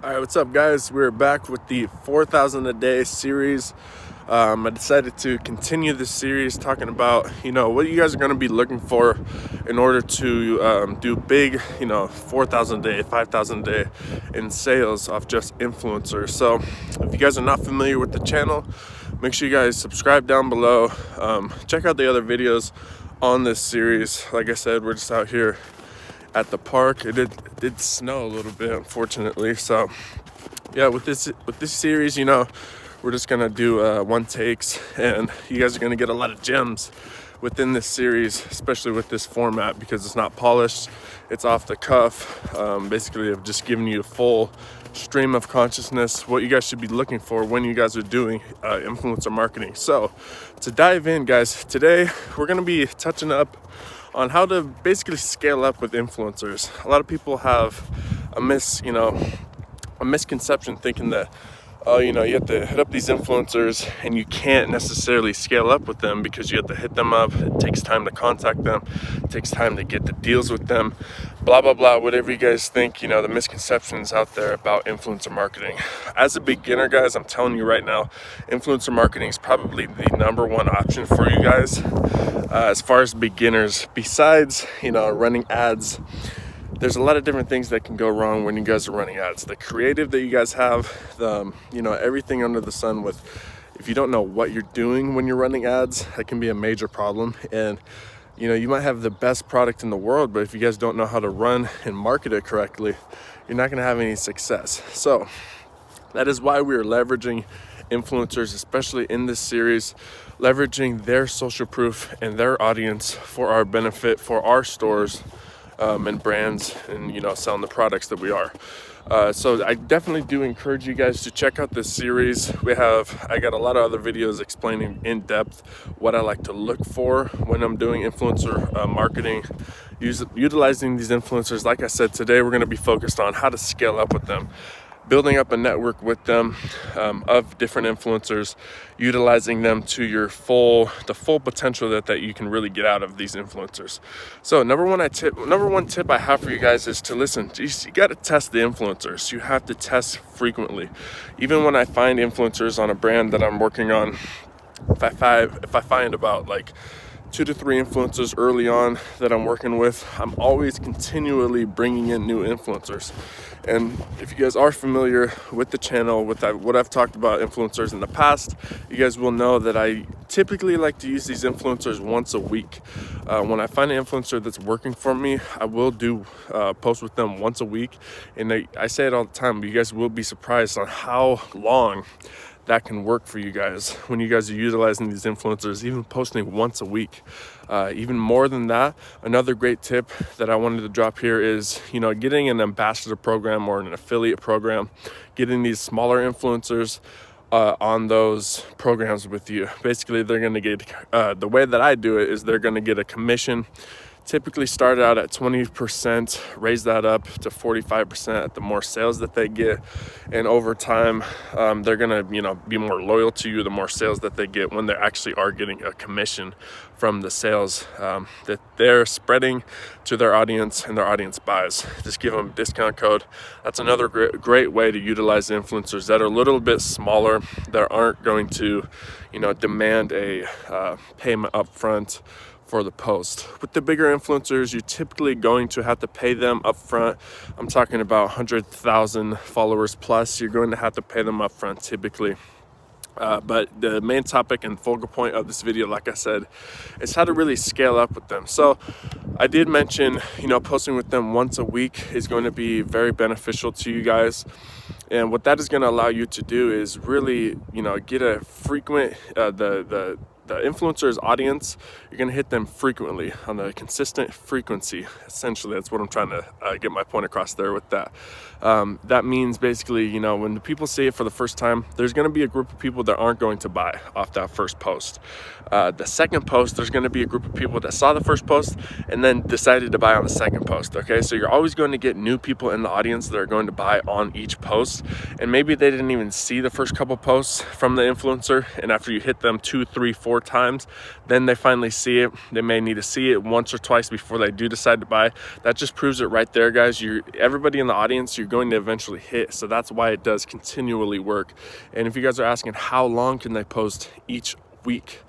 All right, what's up, guys? We're back with the 4,000 a day series. I decided to continue this series talking about, what you guys are going to be looking for in order to do big, 4,000 a day, 5,000 a day in sales off just influencers. So if you guys are not familiar with the channel, make sure you guys subscribe down below. Check out the other videos on this series. Like I said, we're just out here at the park. It did snow a little bit, unfortunately. So yeah, with this series, we're just gonna do one takes, and you guys are gonna get a lot of gems within this series, especially with this format, because it's not polished, it's off the cuff. Basically, I've just given you a full stream of consciousness, what you guys should be looking for when you guys are doing influencer marketing. So to dive in, guys, today we're gonna be touching up on how to basically scale up with influencers. A lot of people have a misconception thinking that, you have to hit up these influencers and you can't necessarily scale up with them because you have to hit them up. It takes time to contact them. It takes time to get the deals with them. Blah, blah, blah, whatever you guys think, the misconceptions out there about influencer marketing. As a beginner, guys, I'm telling you right now, influencer marketing is probably the number one option for you guys. As far as beginners, besides, running ads, there's a lot of different things that can go wrong when you guys are running ads. The creative that you guys have, everything under the sun with, if you don't know what you're doing when you're running ads, that can be a major problem. And, you might have the best product in the world, but if you guys don't know how to run and market it correctly, you're not gonna have any success. So that is why we are leveraging influencers, especially in this series, leveraging their social proof and their audience for our benefit, for our stores, and brands, and selling the products that we are. So I definitely do encourage you guys to check out this series. I got a lot of other videos explaining in depth what I like to look for when I'm doing influencer marketing, utilizing these influencers. Like I said, today we're going to be focused on how to scale up with them, building up a network with them of different influencers, utilizing them to the full potential that you can really get out of these influencers. So number one tip I have for you guys is to listen. You got to test the influencers. You have to test frequently. Even when I find influencers on a brand that I'm working on, if I find about like 2 to 3 influencers early on that I'm working with, I'm always continually bringing in new influencers. And if you guys are familiar with the channel, with what I've talked about influencers in the past, you guys will know that I typically like to use these influencers once a week. When I find an influencer that's working for me, I will do post with them once a week. And I say it all the time, but you guys will be surprised on how long that can work for you guys when you guys are utilizing these influencers, even posting once a week. Even more than that, another great tip that I wanted to drop here is, getting an ambassador program or an affiliate program, getting these smaller influencers on those programs with you. Basically, they're going to get, the way that I do it is they're going to get a commission. Typically start out at 20%, raise that up to 45% at the more sales that they get, and over time they're gonna be more loyal to you the more sales that they get when they actually are getting a commission from the sales that they're spreading to their audience and their audience buys. Just give them a discount code. That's another great way to utilize influencers that are a little bit smaller, that aren't going to demand a payment up front for the post. With the bigger influencers, you're typically going to have to pay them up front. I'm talking about 100,000 followers plus. You're going to have to pay them up front typically. But the main topic and focal point of this video, like I said, is how to really scale up with them. So I did mention, posting with them once a week is going to be very beneficial to you guys. And what that is going to allow you to do is really, get a frequent, the influencer's audience, you're going to hit them frequently on a consistent frequency. Essentially, that's what I'm trying to get my point across there with that. That means basically, when the people see it for the first time, there's going to be a group of people that aren't going to buy off that first post. The second post, there's going to be a group of people that saw the first post and then decided to buy on the second post. Okay, so you're always going to get new people in the audience that are going to buy on each post, and maybe they didn't even see the first couple posts from the influencer, and after you hit them 2, 3, 4 4 times, then they finally see it. They may need to see it once or twice before they do decide to buy. That just proves it right there, guys. Everybody in the audience, you're going to eventually hit. So that's why it does continually work. And if you guys are asking how long can they post each week,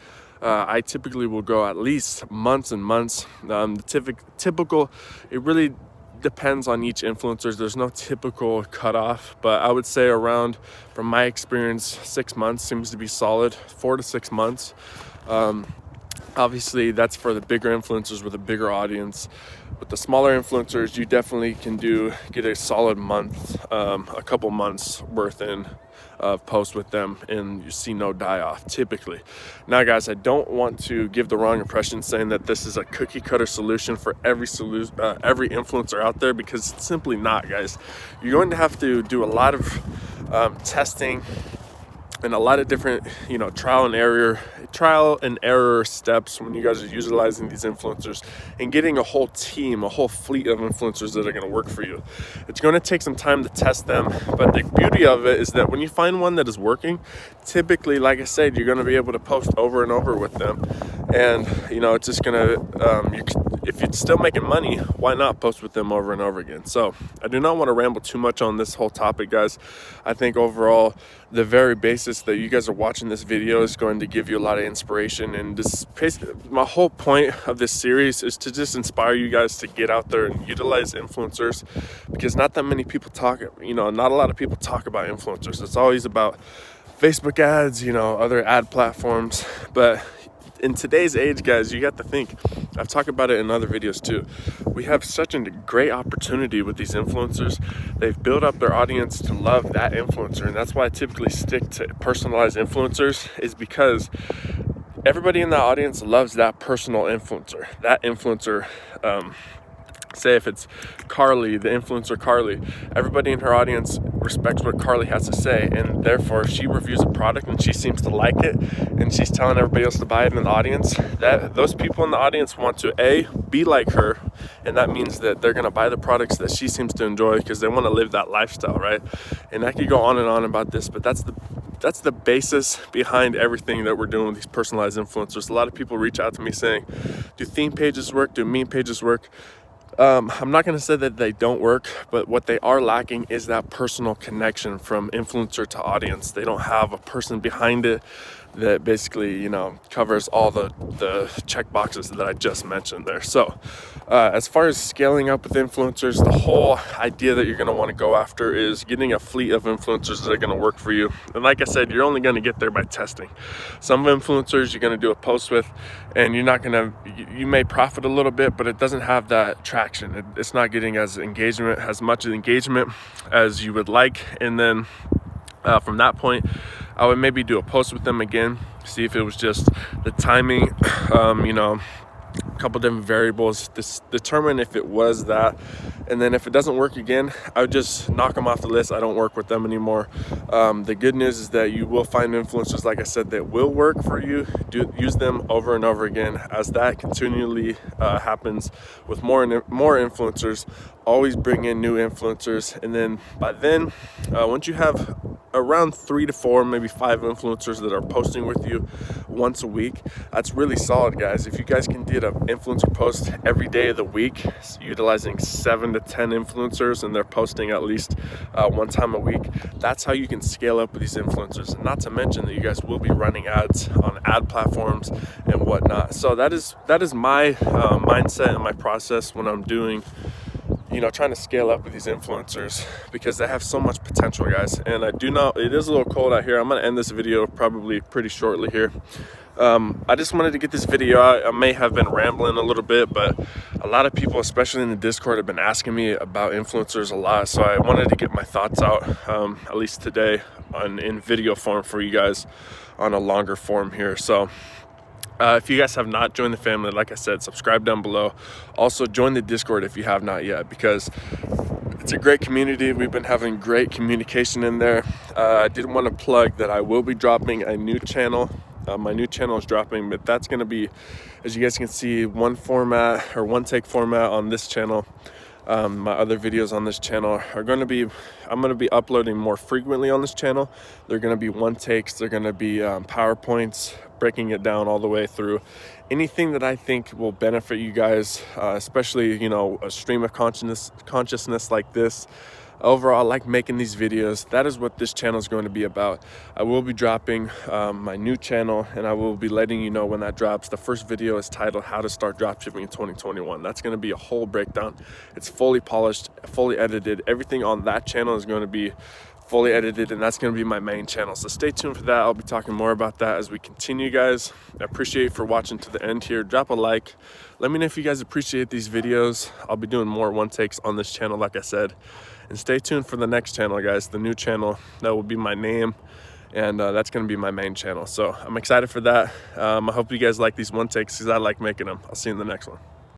I typically will go at least months and months. The typical, it really depends on each influencer. There's no typical cutoff, but I would say around, from my experience, 6 months seems to be solid. 4 to 6 months. Obviously that's for the bigger influencers with a bigger audience. With the smaller influencers, you definitely can get a solid month, a couple months worth in of posts with them, and you see no die off typically. Now guys, I don't want to give the wrong impression saying that this is a cookie cutter solution for every influencer out there, because it's simply not, guys. You're going to have to do a lot of testing and a lot of different, trial and error steps when you guys are utilizing these influencers and getting a whole team, a whole fleet of influencers that are going to work for you. It's going to take some time to test them, but the beauty of it is that when you find one that is working, typically, like I said, you're going to be able to post over and over with them. And it's just gonna, if you're still making money, why not post with them over and over again? So I do not want to ramble too much on this whole topic, guys. I think overall, the very basis that you guys are watching this video is going to give you a lot of inspiration. And my whole point of this series is to just inspire you guys to get out there and utilize influencers, because not that many people talk, not a lot of people talk about influencers. It's always about Facebook ads, other ad platforms. But in today's age, guys, you got to think, I've talked about it in other videos too, we have such a great opportunity with these influencers. They've built up their audience to love that influencer, and that's why I typically stick to personalized influencers, is because everybody in that audience loves that personal influencer. That influencer, say if it's Carly, the influencer Carly, everybody in her audience respects what Carly has to say, and therefore if she reviews a product and she seems to like it and she's telling everybody else to buy it in the audience, that those people in the audience want to be like her, and that means that they're going to buy the products that she seems to enjoy because they want to live that lifestyle, right? And I could go on and on about this, but that's the basis behind everything that we're doing with these personalized influencers. A lot of people reach out to me saying, do theme pages work? Do meme pages work? I'm not going to say that they don't work, but what they are lacking is that personal connection from influencer to audience. They don't have a person behind it that basically, covers all the check boxes that I just mentioned there. So as far as scaling up with influencers, the whole idea that you're going to want to go after is getting a fleet of influencers that are going to work for you. And like I said, you're only going to get there by testing. Some influencers you're going to do a post with, and you may profit a little bit, but it doesn't have that traction. It's not getting as much engagement as you would like. And then from that point, I would maybe do a post with them again, see if it was just the timing, a couple different variables, determine if it was that. And then if it doesn't work again, I would just knock them off the list. I don't work with them anymore. The good news is that you will find influencers, like I said, that will work for you. Use them over and over again. As that continually happens with more influencers, always bring in new influencers. And then by then, once you have around 3 to 4, maybe 5 influencers that are posting with you once a week, that's really solid, guys. If you guys can get an influencer post every day of the week, utilizing 7 to 10 influencers, and they're posting at least one time a week, that's how you can scale up with these influencers. And not to mention that you guys will be running ads on ad platforms and whatnot. So that is my mindset and my process when I'm doing, trying to scale up with these influencers, because they have so much potential, guys. And it is a little cold out here. I'm going to end this video probably pretty shortly here. I just wanted to get this video out. I may have been rambling a little bit, but a lot of people, especially in the Discord, have been asking me about influencers a lot. So I wanted to get my thoughts out, at least today, in video form for you guys on a longer form here. So if you guys have not joined the family, like I said, subscribe down below. Also join the Discord if you have not yet, because it's a great community. We've been having great communication in there. I did want to plug that I will be dropping a new channel. My new channel is dropping, but that's going to be, as you guys can see, one take format on this channel. My other videos on this channel are going to be, I'm going to be uploading more frequently on this channel. They're going to be one takes, they're going to be PowerPoints, breaking it down all the way through. Anything that I think will benefit you guys, especially, you know, a stream of consciousness like this. Overall, I like making these videos. That is what this channel is going to be about. I will be dropping my new channel, and I will be letting you know when that drops. The first video is titled How to Start Dropshipping in 2021. That's going to be a whole breakdown. It's fully polished, fully edited. Everything on that channel is going to be fully edited, and that's going to be my main channel. So stay tuned for that. I'll be talking more about that as we continue, guys. I appreciate you for watching to the end here. Drop a like. Let me know if you guys appreciate these videos. I'll be doing more one takes on this channel, like I said. And stay tuned for the next channel, guys, the new channel. That will be my name, and that's going to be my main channel. So I'm excited for that. I hope you guys like these one takes because I like making them. I'll see you in the next one.